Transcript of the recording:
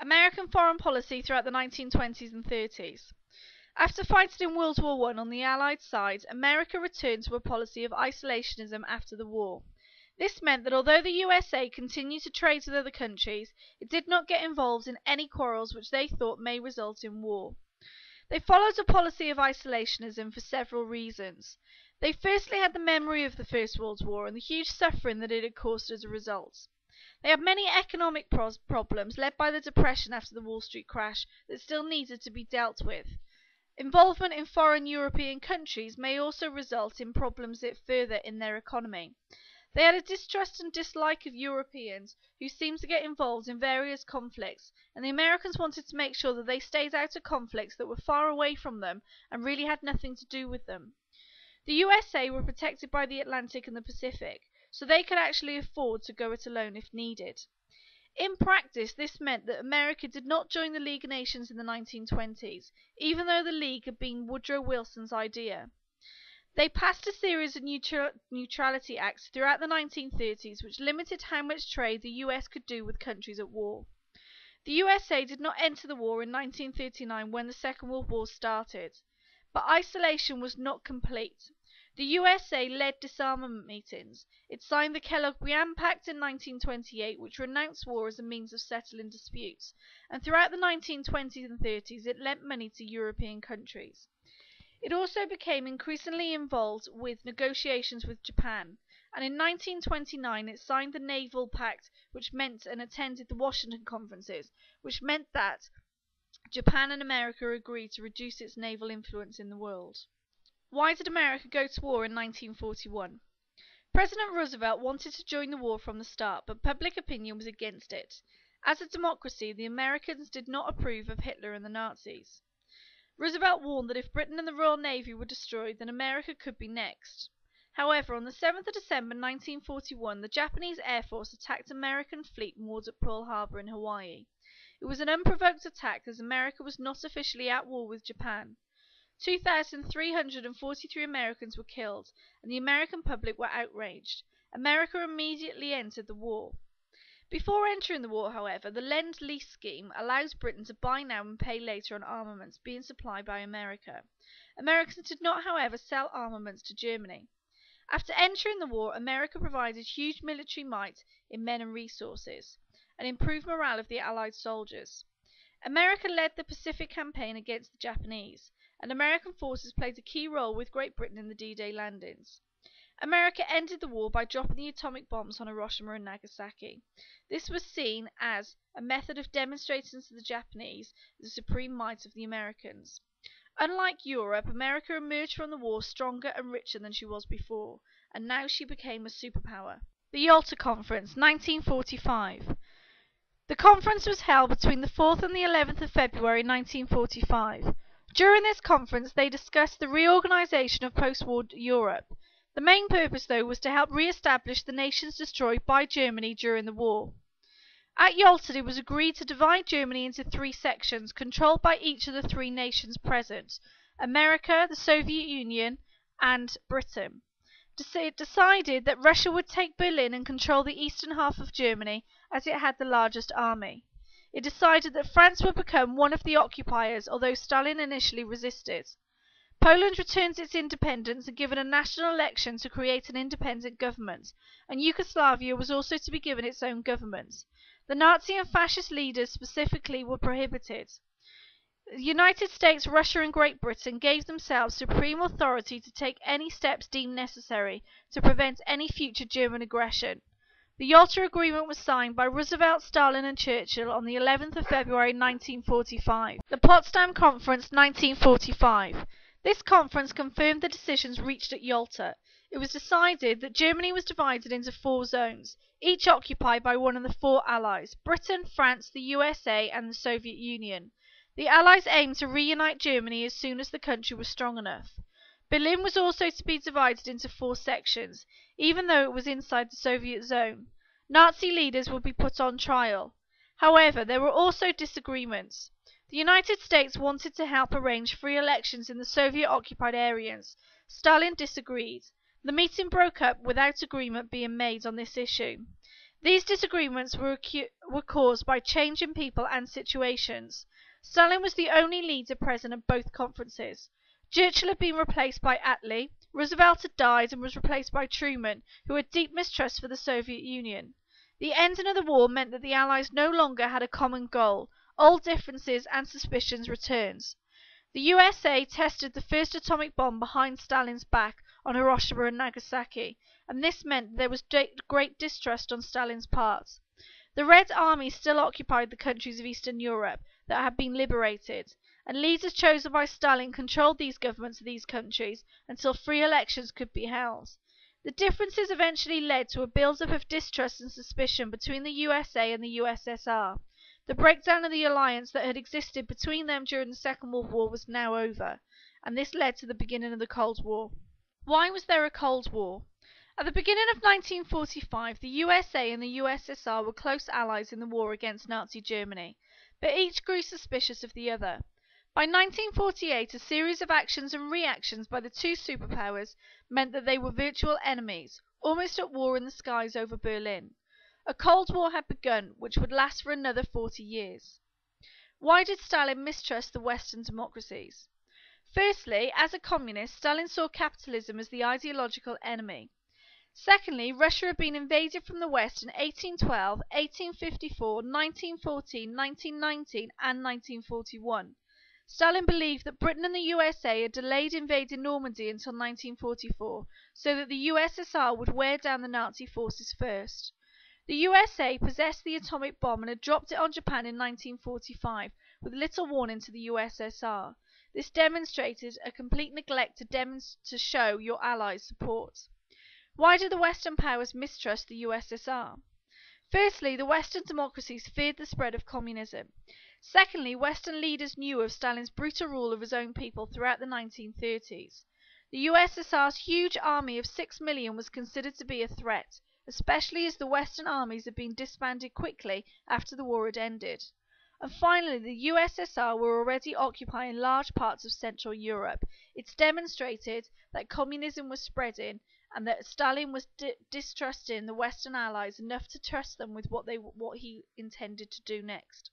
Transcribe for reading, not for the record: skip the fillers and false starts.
American foreign policy throughout the 1920s and 30s. After fighting in World War I on the Allied side, America returned to a policy of isolationism after the war. This meant that although the USA continued to trade with other countries, it did not get involved in any quarrels which they thought may result in war. They followed a policy of isolationism for several reasons. They firstly had the memory of the First World War and the huge suffering that it had caused as a result. They had many economic problems led by the Depression after the Wall Street crash that still needed to be dealt with. Involvement in foreign European countries may also result in problems further in their economy. They had a distrust and dislike of Europeans who seemed to get involved in various conflicts, and the Americans wanted to make sure that they stayed out of conflicts that were far away from them and really had nothing to do with them. The USA were protected by the Atlantic and the Pacific, so they could actually afford to go it alone if needed. In practice, this meant that America did not join the League of Nations in the 1920s, even though the League had been Woodrow Wilson's idea. They passed a series of neutrality acts throughout the 1930s which limited how much trade the US could do with countries at war. The USA did not enter the war in 1939 when the Second World War started, but isolation was not complete. The USA led disarmament meetings. It signed the Kellogg-Briand Pact in 1928, which renounced war as a means of settling disputes, and throughout the 1920s and 30s it lent money to European countries. It also became increasingly involved with negotiations with Japan, and in 1929 it signed the Naval Pact, which meant and attended the Washington conferences, which meant that Japan and America agreed to reduce its naval influence in the world. Why did America go to war in 1941? President Roosevelt wanted to join the war from the start, but public opinion was against it. As a democracy, the Americans did not approve of Hitler and the Nazis. Roosevelt warned that if Britain and the Royal Navy were destroyed, then America could be next. However, on the 7th of December 1941, the Japanese Air Force attacked American fleet moored at Pearl Harbor in Hawaii. It was an unprovoked attack as America was not officially at war with Japan. 2,343 Americans were killed, and the American public were outraged. America immediately entered the war. Before entering the war, however, the Lend-Lease scheme allows Britain to buy now and pay later on armaments being supplied by America. Americans did not, however, sell armaments to Germany. After entering the war, America provided huge military might in men and resources, and improved morale of the Allied soldiers. America led the Pacific campaign against the Japanese, and American forces played a key role with Great Britain in the D-Day landings. America ended the war by dropping the atomic bombs on Hiroshima and Nagasaki. This was seen as a method of demonstrating to the Japanese the supreme might of the Americans. Unlike Europe, America emerged from the war stronger and richer than she was before, and now she became a superpower. The Yalta Conference, 1945. The conference was held between the 4th and the 11th of February 1945. During this conference, they discussed the reorganization of post-war Europe. The main purpose, though, was to help re-establish the nations destroyed by Germany during the war. At Yalta, it was agreed to divide Germany into 3 sections, controlled by each of the 3 nations present: America, the Soviet Union, and Britain. It decided that Russia would take Berlin and control the eastern half of Germany, as it had the largest army. It decided that France would become one of the occupiers, although Stalin initially resisted. Poland returned its independence and given a national election to create an independent government, and Yugoslavia was also to be given its own government. The Nazi and fascist leaders specifically were prohibited. The United States, Russia and Great Britain gave themselves supreme authority to take any steps deemed necessary to prevent any future German aggression. The Yalta Agreement was signed by Roosevelt, Stalin and Churchill on the 11th of February 1945. The Potsdam Conference, 1945. This conference confirmed the decisions reached at Yalta. It was decided that Germany was divided into 4 zones, each occupied by one of the 4 allies: Britain, France, the USA and the Soviet Union. The allies aimed to reunite Germany as soon as the country was strong enough. Berlin was also to be divided into 4 sections, even though it was inside the Soviet zone. Nazi leaders would be put on trial. However, there were also disagreements. The United States wanted to help arrange free elections in the Soviet-occupied areas. Stalin disagreed. The meeting broke up without agreement being made on this issue. These disagreements were caused by change in people and situations. Stalin was the only leader present at both conferences. Churchill had been replaced by Attlee, Roosevelt had died and was replaced by Truman, who had deep mistrust for the Soviet Union. The ending of the war meant that the Allies no longer had a common goal. Old differences and suspicions returned. The USA tested the first atomic bomb behind Stalin's back on Hiroshima and Nagasaki, and this meant that there was great distrust on Stalin's part. The Red Army still occupied the countries of Eastern Europe that had been liberated, and leaders chosen by Stalin controlled these governments of these countries until free elections could be held. The differences eventually led to a build-up of distrust and suspicion between the USA and the USSR. The breakdown of the alliance that had existed between them during the Second World War was now over, and this led to the beginning of the Cold War. Why was there a Cold War? At the beginning of 1945, the USA and the USSR were close allies in the war against Nazi Germany, but each grew suspicious of the other. By 1948, a series of actions and reactions by the two superpowers meant that they were virtual enemies, almost at war in the skies over Berlin. A Cold War had begun, which would last for another 40 years. Why did Stalin mistrust the Western democracies? Firstly, as a communist, Stalin saw capitalism as the ideological enemy. Secondly, Russia had been invaded from the West in 1812, 1854, 1914, 1919, and 1941. Stalin believed that Britain and the USA had delayed invading Normandy until 1944, so that the USSR would wear down the Nazi forces first. The USA possessed the atomic bomb and had dropped it on Japan in 1945, with little warning to the USSR. This demonstrated a complete neglect to show your allies' support. Why did the Western powers mistrust the USSR? Firstly, the Western democracies feared the spread of communism. Secondly, Western leaders knew of Stalin's brutal rule of his own people throughout the 1930s. The USSR's huge army of 6 million was considered to be a threat, especially as the Western armies had been disbanded quickly after the war had ended. And finally, the USSR were already occupying large parts of Central Europe. It's demonstrated that communism was spreading and that Stalin was distrusting the Western allies enough to trust them with what he intended to do next.